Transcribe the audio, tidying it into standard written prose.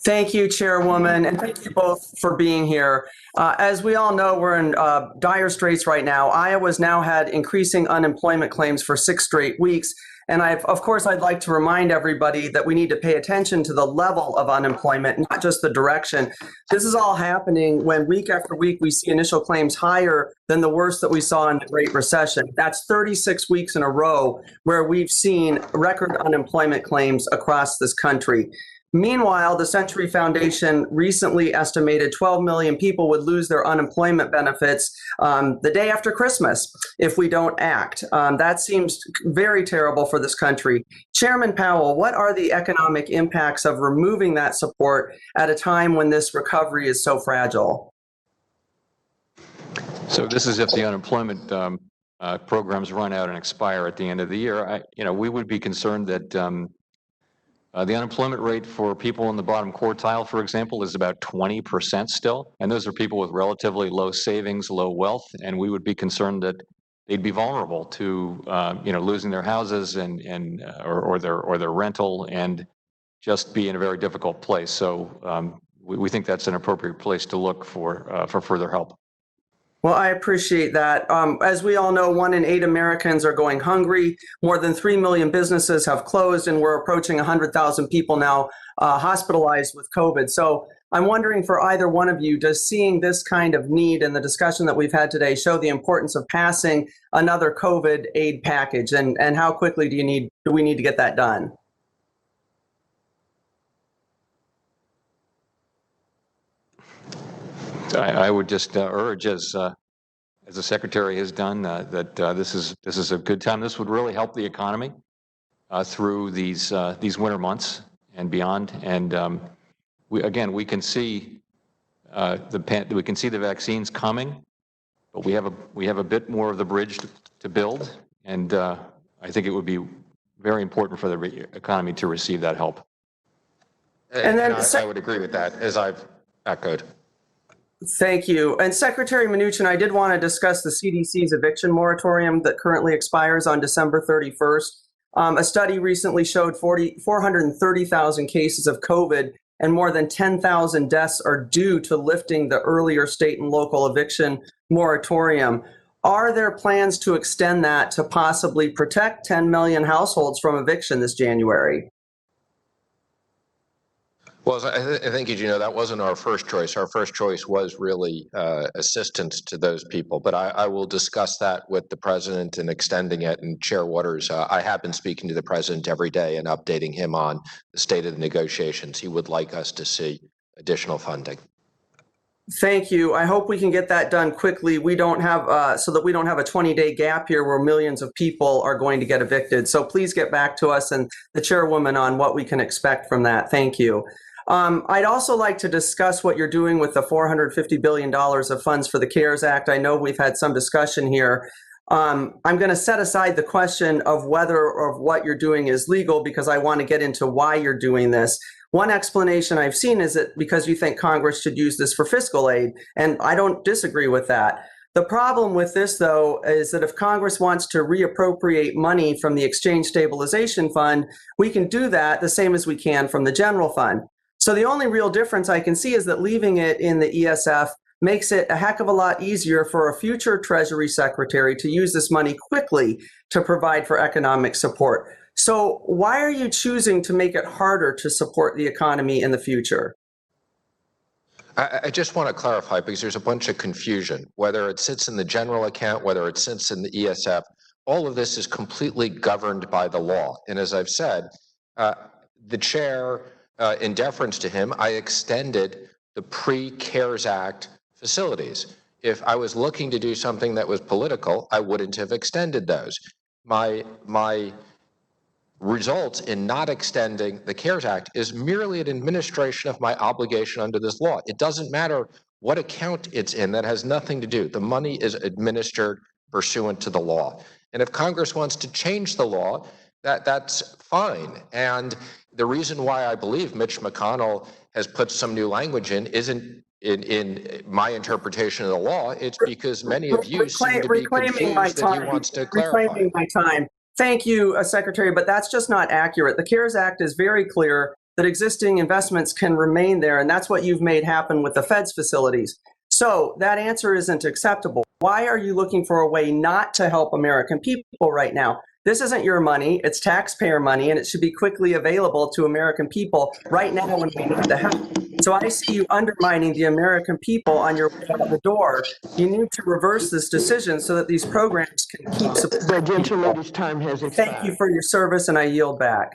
Thank you, Chairwoman, and thank you both for being here. As we all know, we're in dire straits right now. Iowa's now had increasing unemployment claims for 6 straight weeks. And of course, I'd like to remind everybody that we need to pay attention to the level of unemployment, not just the direction. This is all happening when week after week we see initial claims higher than the worst that we saw in the Great Recession. That's 36 weeks in a row where we've seen record unemployment claims across this country. Meanwhile, the Century Foundation recently estimated 12 million people would lose their unemployment benefits the day after Christmas if we don't act. That seems very terrible for this country. Chairman Powell, what are the economic impacts of removing that support at a time when this recovery is so fragile? So this is if the unemployment programs run out and expire at the end of the year. We would be concerned that the unemployment rate for people in the bottom quartile, for example, is about 20% still. And those are people with relatively low savings, low wealth. And we would be concerned that they'd be vulnerable to, losing their houses or their rental and just be in a very difficult place. So we think that's an appropriate place to look for further help. Well, I appreciate that. As we all know, 1 in 8 Americans are going hungry. More than 3 million businesses have closed, and we're approaching 100,000 people now hospitalized with COVID. So I'm wondering for either one of you, does seeing this kind of need and the discussion that we've had today show the importance of passing another COVID aid package? And how quickly do we need to get that done? I would just urge, as the Secretary has done, that this is a good time. This would really help the economy through these winter months and beyond. And we can see the vaccines coming, but we have a bit more of the bridge to build. And I think it would be very important for the economy to receive that help. And then I would agree with that, as I've echoed. Thank you. And Secretary Mnuchin, I did want to discuss the CDC's eviction moratorium that currently expires on December 31st. A study recently showed 430,000 cases of COVID and more than 10,000 deaths are due to lifting the earlier state and local eviction moratorium. Are there plans to extend that to possibly protect 10 million households from eviction this January? Well, I think, as you know, that wasn't our first choice. Our first choice was really assistance to those people. But I will discuss that with the president and extending it. And Chair Waters, I have been speaking to the president every day and updating him on the state of the negotiations. He would like us to see additional funding. Thank you. I hope we can get that done quickly. We don't have so that we don't have a 20-day gap here where millions of people are going to get evicted. So please get back to us and the chairwoman on what we can expect from that. Thank you. I'd also like to discuss what you're doing with the $450 billion of funds for the CARES Act. I know we've had some discussion here. I'm going to set aside the question of whether or what you're doing is legal because I want to get into why you're doing this. One explanation I've seen is that because you think Congress should use this for fiscal aid, and I don't disagree with that. The problem with this, though, is that if Congress wants to reappropriate money from the Exchange Stabilization Fund, we can do that the same as we can from the general fund. So the only real difference I can see is that leaving it in the ESF makes it a heck of a lot easier for a future Treasury Secretary to use this money quickly to provide for economic support. So why are you choosing to make it harder to support the economy in the future? I just want to clarify because there's a bunch of confusion, whether it sits in the general account, whether it sits in the ESF, all of this is completely governed by the law. And as I've said, the chair, in deference to him, I extended the pre-CARES Act facilities. If I was looking to do something that was political, I wouldn't have extended those. My result in not extending the CARES Act is merely an administration of my obligation under this law. It doesn't matter what account it's in. That has nothing to do. The money is administered pursuant to the law. And if Congress wants to change the law, that's fine. And the reason why I believe Mitch McConnell has put some new language in isn't in my interpretation of the law. It's because many of you seem to be confused that he wants to clarify. Reclaiming my time. Thank you, Secretary, but that's just not accurate. The CARES Act is very clear that existing investments can remain there, and that's what you've made happen with the Fed's facilities. So that answer isn't acceptable. Why are you looking for a way not to help American people right now? This isn't your money, it's taxpayer money, and it should be quickly available to American people right now when we need the help. So I see you undermining the American people on your way out the door. You need to reverse this decision so that these programs can keep supporting The people. gentleman's time has expired. Thank you for your service, and I yield back.